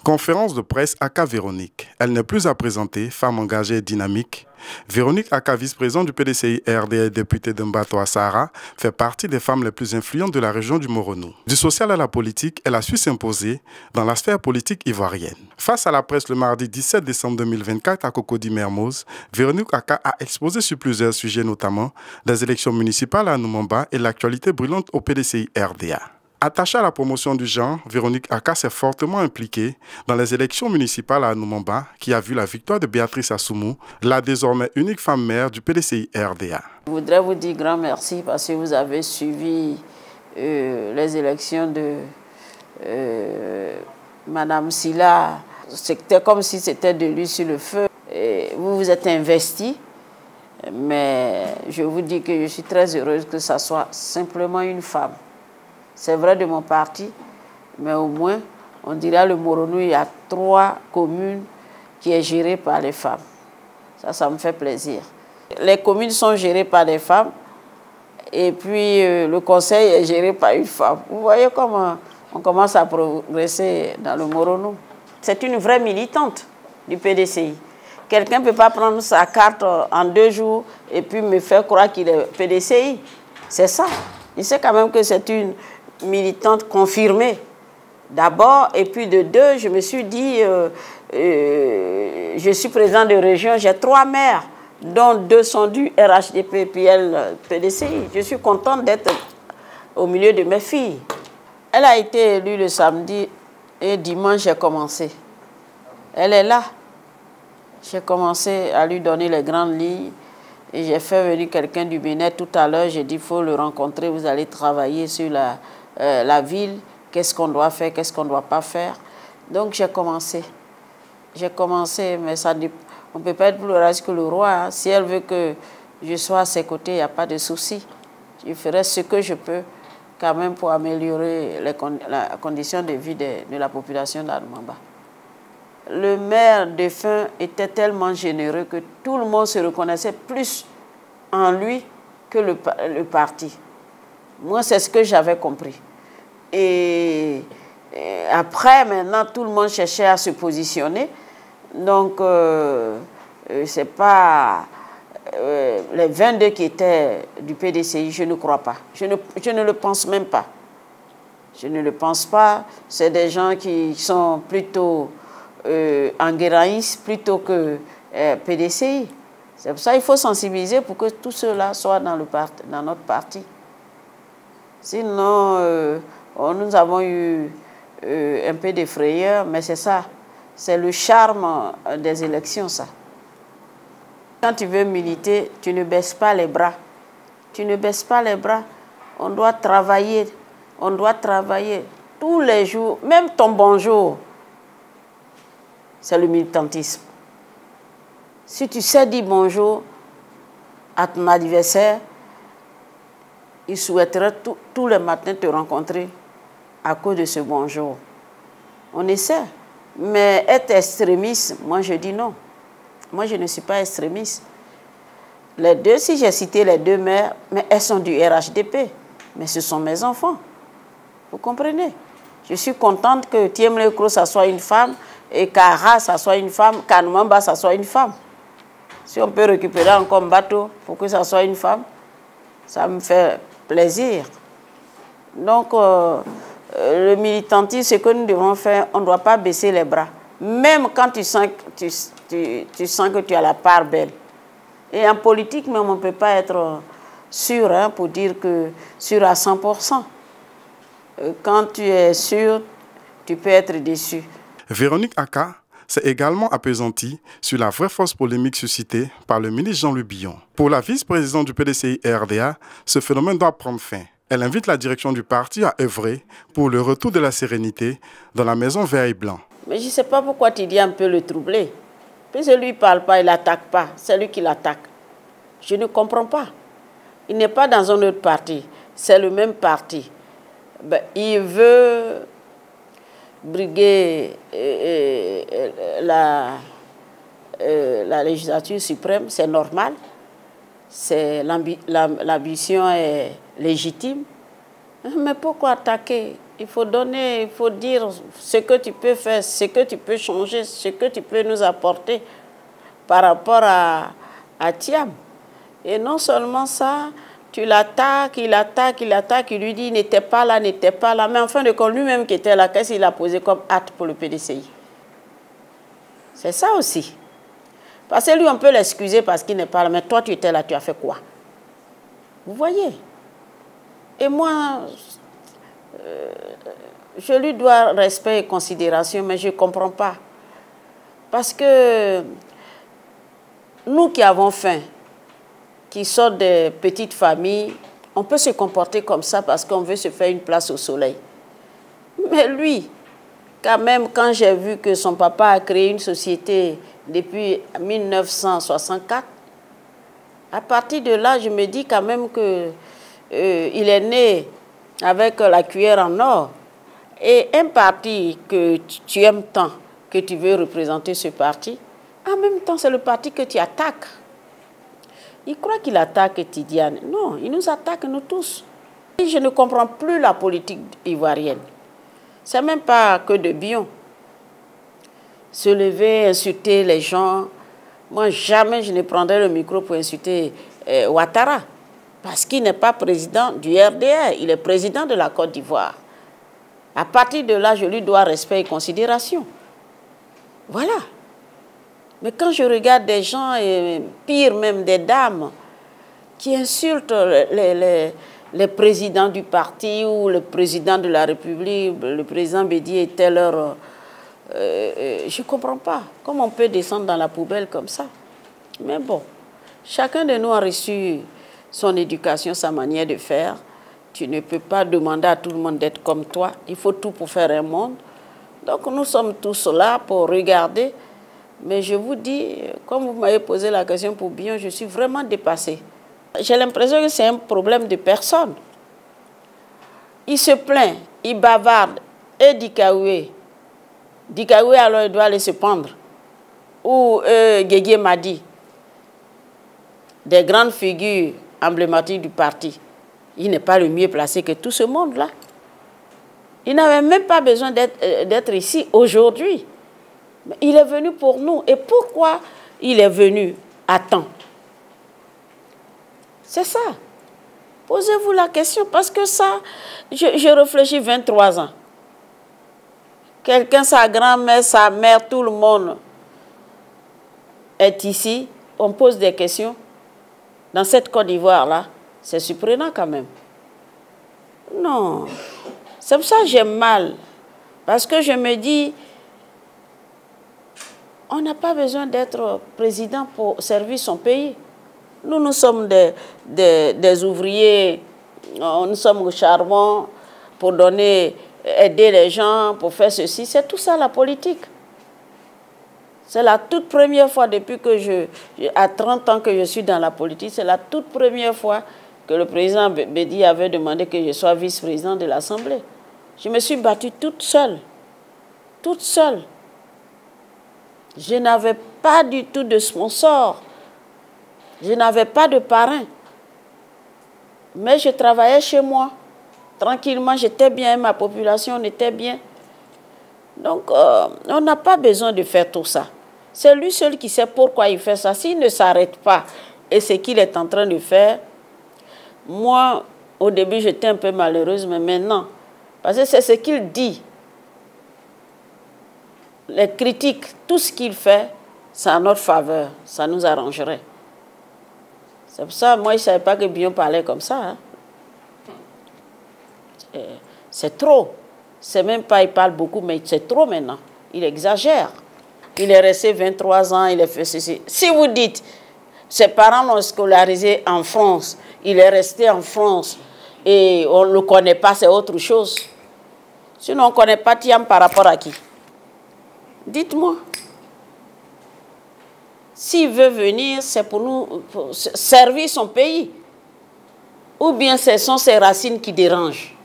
Conférence de presse Aka Véronique. Elle n'est plus à présenter, femme engagée et dynamique. Véronique Aka, vice-présidente du PDCI RDA et députée de Mbato-Sahara, fait partie des femmes les plus influentes de la région du Moronou. Du social à la politique, elle a su s'imposer dans la sphère politique ivoirienne. Face à la presse le mardi 17 décembre 2024 à Cocody-Mermoz, Véronique Aka a exposé sur plusieurs sujets, notamment des élections municipales à Numamba et l'actualité brûlante au PDCI RDA. Attachée à la promotion du genre, Véronique Aka s'est fortement impliquée dans les élections municipales à Numamba, qui a vu la victoire de Béatrice Assoumou, la désormais unique femme maire du PDCI RDA. Je voudrais vous dire grand merci parce que vous avez suivi les élections de Madame Silla. C'était comme si c'était de l'huile sur le feu. Et vous vous êtes investi, mais je vous dis que je suis très heureuse que ça soit simplement une femme. C'est vrai de mon parti, mais au moins, on dirait le Moronou, il y a 3 communes qui sont gérées par les femmes. Ça me fait plaisir. Les communes sont gérées par des femmes et puis le conseil est géré par une femme. Vous voyez comment on commence à progresser dans le Moronou. C'est une vraie militante du PDCI. Quelqu'un ne peut pas prendre sa carte en 2 jours et puis me faire croire qu'il est PDCI. C'est ça. Il sait quand même que c'est une militante confirmée d'abord, et puis de 2, je me suis dit, je suis président de région, j'ai 3 maires, dont 2 sont du RHDP, puis elle, PDCI. Je suis contente d'être au milieu de mes filles. Elle a été élue le samedi et dimanche, j'ai commencé. Elle est là. J'ai commencé à lui donner les grandes lignes. Et j'ai fait venir quelqu'un du Bénin tout à l'heure. J'ai dit, il faut le rencontrer, vous allez travailler sur la ville, qu'est-ce qu'on doit faire, qu'est-ce qu'on ne doit pas faire. Donc j'ai commencé. J'ai commencé, mais ça, on ne peut pas être plus riche que le roi. Hein. Si elle veut que je sois à ses côtés, il n'y a pas de souci. Je ferai ce que je peux quand même pour améliorer la condition de vie de la population d'Anumamba. Le maire défunt était tellement généreux que tout le monde se reconnaissait plus en lui que le parti. Moi, c'est ce que j'avais compris. Et après, maintenant, tout le monde cherchait à se positionner. Donc, c'est pas les 22 qui étaient du PDCI, je ne crois pas. Je ne le pense même pas. Je ne le pense pas. C'est des gens qui sont plutôt enguerraïstes plutôt que PDCI. C'est pour ça qu'il faut sensibiliser pour que tout cela soit dans notre parti. Sinon, nous avons eu un peu de frayeur, mais c'est ça. C'est le charme des élections, ça. Quand tu veux militer, tu ne baisses pas les bras. Tu ne baisses pas les bras. On doit travailler. On doit travailler tous les jours. Même ton bonjour, c'est le militantisme. Si tu sais dire bonjour à ton adversaire, il souhaiterait tous les matins te rencontrer à cause de ce bonjour. On essaie. Mais être extrémiste, moi je dis non. Moi je ne suis pas extrémiste. Les 2, si j'ai cité les 2 mères, mais elles sont du RHDP. Mais ce sont mes enfants. Vous comprenez? Je suis contente que Thiemle-Kro, ça soit une femme, et Kara, ça soit une femme, Kanumamba, ça soit une femme. Si on peut récupérer encore Mbato pour que ça soit une femme, ça me fait plaisir. Donc, le militantisme, ce que nous devons faire, on ne doit pas baisser les bras. Même quand tu sens que tu as la part belle. Et en politique, même, on ne peut pas être sûr pour dire que sûr à 100%. Quand tu es sûr, tu peux être déçu. Véronique Aka s'est également apaisantie sur la vraie fausse polémique suscitée par le ministre Jean-Louis Billon. Pour la vice-présidente du PDCI RDA, ce phénomène doit prendre fin. Elle invite la direction du parti à œuvrer pour le retour de la sérénité dans la maison vert et blanc. Mais je ne sais pas pourquoi tu dis un peu le troubler. Puisque lui ne parle pas, il n'attaque pas. C'est lui qui l'attaque. Je ne comprends pas. Il n'est pas dans un autre parti. C'est le même parti. Ben, il veut briguer la législature suprême, c'est normal. L'ambition est légitime. Mais pourquoi attaquer Il faut donner, il faut dire ce que tu peux faire, ce que tu peux changer, ce que tu peux nous apporter par rapport à Thiam. Et non seulement ça, tu l'attaques, il lui dit il n'était pas là, mais en fin de compte, lui-même qui était là, qu'est-ce qu'il a posé comme acte pour le PDCI? C'est ça aussi. Parce que lui, on peut l'excuser parce qu'il n'est pas là, mais toi, tu étais là, tu as fait quoi? Vous voyez? Et moi, je lui dois respect et considération, mais je ne comprends pas. Parce que nous qui avons faim, qui sortent des petites familles, on peut se comporter comme ça parce qu'on veut se faire une place au soleil. Mais lui, quand même, quand j'ai vu que son papa a créé une société depuis 1964, à partir de là, je me dis quand même que il est né avec la cuillère en or. Et un parti que tu aimes tant, que tu veux représenter ce parti, en même temps, c'est le parti que tu attaques. Il croit qu'il attaque Tidiane. Non, il nous attaque, nous tous. Et je ne comprends plus la politique ivoirienne. C'est même pas que de Bion. Se lever, insulter les gens. Moi, jamais je ne prendrai le micro pour insulter Ouattara. Parce qu'il n'est pas président du RDR, il est président de la Côte d'Ivoire. À partir de là, je lui dois respect et considération. Voilà. Mais quand je regarde des gens, et pire même des dames, qui insultent les présidents du parti ou le président de la République, le président Bédi était leur... je ne comprends pas. Comment on peut descendre dans la poubelle comme ça? Mais bon, chacun de nous a reçu son éducation, sa manière de faire. Tu ne peux pas demander à tout le monde d'être comme toi. Il faut tout pour faire un monde. Donc nous sommes tous là pour regarder. Mais je vous dis, comme vous m'avez posé la question pour Bion, je suis vraiment dépassée. J'ai l'impression que c'est un problème de personne. Il se plaint, il bavarde, et Dikaoué, alors il doit aller se pendre. Ou Guégué Madi, des grandes figures emblématiques du parti. Il n'est pas le mieux placé que tout ce monde-là. Il n'avait même pas besoin d'être ici aujourd'hui. Il est venu pour nous. Et pourquoi il est venu à temps? C'est ça. Posez-vous la question. Parce que ça, je réfléchis 23 ans. Quelqu'un, sa grand-mère, sa mère, tout le monde est ici. On pose des questions. Dans cette Côte d'Ivoire-là, c'est surprenant quand même. Non. C'est pour ça que j'ai mal. Parce que je me dis... On n'a pas besoin d'être président pour servir son pays. Nous sommes des ouvriers, nous sommes au charbon pour aider les gens, pour faire ceci. C'est tout ça la politique. C'est la toute première fois depuis que à 30 ans que je suis dans la politique, c'est la toute première fois que le président Bédi avait demandé que je sois vice-président de l'Assemblée. Je me suis battue toute seule. Toute seule. Je n'avais pas du tout de sponsor. Je n'avais pas de parrain. Mais je travaillais chez moi. Tranquillement, j'étais bien, ma population était bien. Donc, on n'a pas besoin de faire tout ça. C'est lui seul qui sait pourquoi il fait ça. S'il ne s'arrête pas, et ce qu'il est en train de faire, moi, au début, j'étais un peu malheureuse, mais maintenant, parce que c'est ce qu'il dit. Les critiques, tout ce qu'il fait, c'est à notre faveur. Ça nous arrangerait. C'est pour ça, moi, je ne savais pas que Bion parlait comme ça. Hein. C'est trop. C'est même pas, il parle beaucoup, mais c'est trop maintenant. Il exagère. Il est resté 23 ans, il a fait ceci. Si vous dites, ses parents l'ont scolarisé en France, il est resté en France, et on ne le connaît pas, c'est autre chose. Sinon, on ne connaît pas Thiam par rapport à qui? Dites-moi. S'il veut venir, c'est pour nous pour servir son pays. Ou bien ce sont ses racines qui dérangent.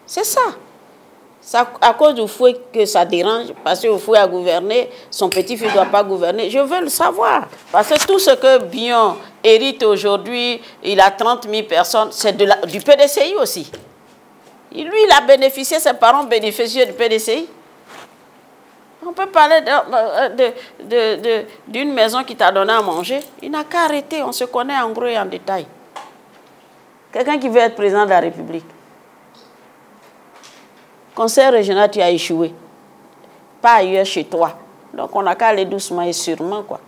C'est ça. C'est à cause du fouet que ça dérange, parce que le fouet a gouverné, son petit-fils ne doit pas gouverner. Je veux le savoir. Parce que tout ce que Bion hérite aujourd'hui, il a 30 000 personnes, c'est du PDCI aussi. Lui, il a bénéficié, ses parents bénéficient du PDCI. On peut parler d'une maison qui t'a donné à manger. Il n'a qu'à arrêter, on se connaît en gros et en détail. Quelqu'un qui veut être président de la République. Conseil régional, tu as échoué. Pas ailleurs chez toi. Donc on n'a qu'à aller doucement et sûrement, quoi.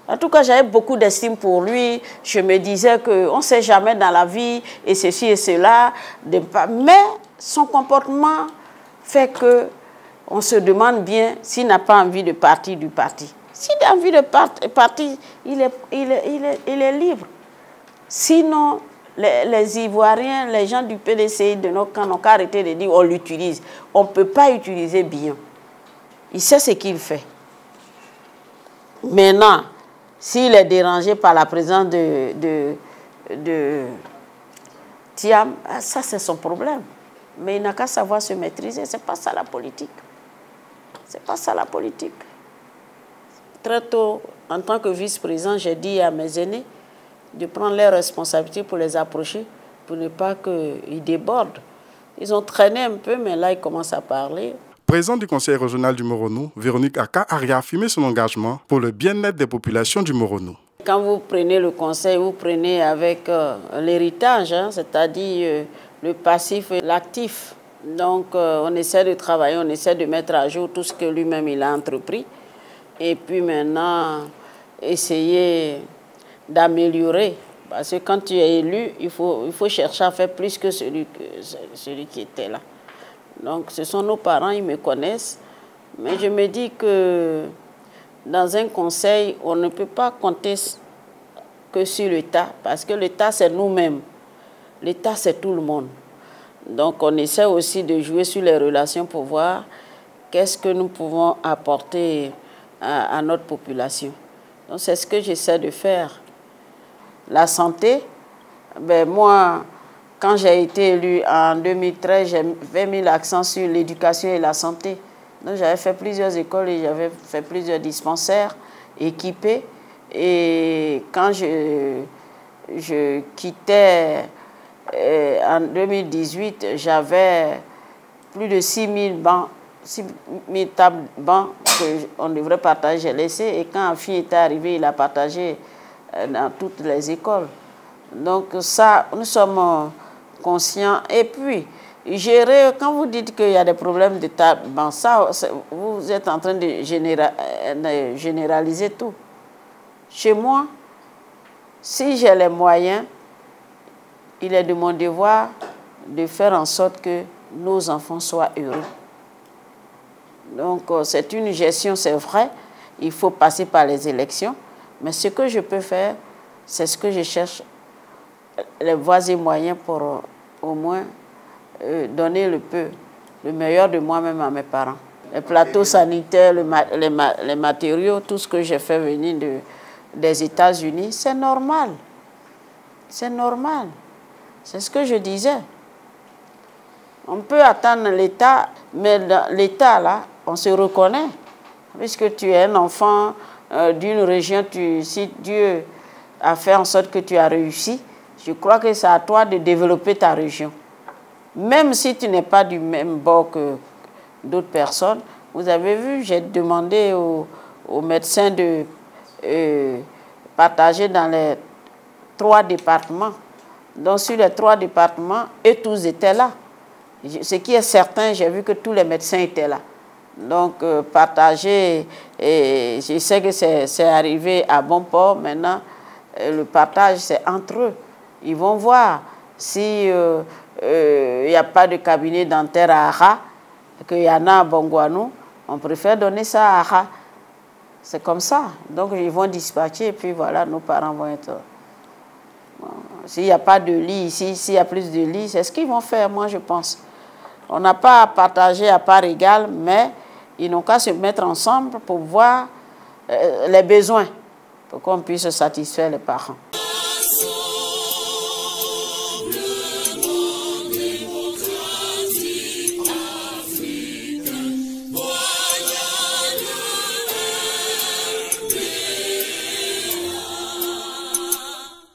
En tout cas, j'avais beaucoup d'estime pour lui. Je me disais qu'on ne sait jamais dans la vie, et ceci et cela. Mais son comportement fait que on se demande bien s'il n'a pas envie de partir du parti. S'il a envie de partir, il est libre. Sinon, les Ivoiriens, les gens du PDCI de nos camps n'ont qu'à arrêter de dire on l'utilise. On ne peut pas utiliser bien. Il sait ce qu'il fait. Maintenant, s'il est dérangé par la présence de Thiam, ça c'est son problème. Mais il n'a qu'à savoir se maîtriser. Ce n'est pas ça la politique. Ce n'est pas ça la politique. Très tôt, en tant que vice-président, j'ai dit à mes aînés de prendre leurs responsabilités pour les approcher, pour ne pas qu'ils débordent. Ils ont traîné un peu, mais là, ils commencent à parler. Présidente du Conseil régional du Moronou, Véronique Aka a réaffirmé son engagement pour le bien-être des populations du Moronou. Quand vous prenez le conseil, vous prenez avec l'héritage, hein, c'est-à-dire le passif et l'actif. Donc, on essaie de travailler, on essaie de mettre à jour tout ce que lui-même il a entrepris. Et puis maintenant, essayer d'améliorer. Parce que quand tu es élu, il faut chercher à faire plus que celui qui était là. Donc, ce sont nos parents, ils me connaissent. Mais je me dis que dans un conseil, on ne peut pas compter que sur l'État. Parce que l'État, c'est nous-mêmes. L'État, c'est tout le monde. Donc, on essaie aussi de jouer sur les relations pour voir qu'est-ce que nous pouvons apporter à notre population. Donc, c'est ce que j'essaie de faire. La santé, ben moi, quand j'ai été élue en 2013, j'avais mis l'accent sur l'éducation et la santé. Donc, j'avais fait plusieurs écoles et j'avais fait plusieurs dispensaires équipés. Et quand je quittais en 2018, j'avais plus de 6 000 tables bancs qu'on devrait partager, j'ai laissé. Et quand Afi était arrivé, il a partagé dans toutes les écoles. Donc ça, nous sommes conscients. Et puis, gérer, quand vous dites qu'il y a des problèmes de tables bancs, ça, vous êtes en train de généraliser tout. Chez moi, si j'ai les moyens, il est de mon devoir de faire en sorte que nos enfants soient heureux. Donc, c'est une gestion, c'est vrai. Il faut passer par les élections. Mais ce que je peux faire, c'est ce que je cherche, les voies et moyens pour au moins donner le meilleur de moi-même à mes parents. Les plateaux sanitaires, les matériaux, tout ce que j'ai fait venir des États-Unis, c'est normal. C'est normal. C'est ce que je disais. On peut attendre l'État, mais l'État, là, on se reconnaît. Puisque tu es un enfant d'une région, si Dieu a fait en sorte que tu as réussi, je crois que c'est à toi de développer ta région. Même si tu n'es pas du même bord que d'autres personnes. Vous avez vu, j'ai demandé aux médecins de partager dans les 3 départements. Donc sur les 3 départements, eux tous étaient là. Ce qui est certain, j'ai vu que tous les médecins étaient là. Donc partager, et je sais que c'est arrivé à bon port. Maintenant, le partage, c'est entre eux. Ils vont voir si il n'y a pas de cabinet dentaire à Ara, qu'il y en a à Bongouanou, on préfère donner ça à Ara. C'est comme ça. Donc ils vont dispatcher et puis voilà, nos parents vont être... S'il n'y a pas de lit ici, s'il y a plus de lits, c'est ce qu'ils vont faire, moi je pense. On n'a pas à partager à part égale, mais ils n'ont qu'à se mettre ensemble pour voir les besoins, pour qu'on puisse satisfaire les parents.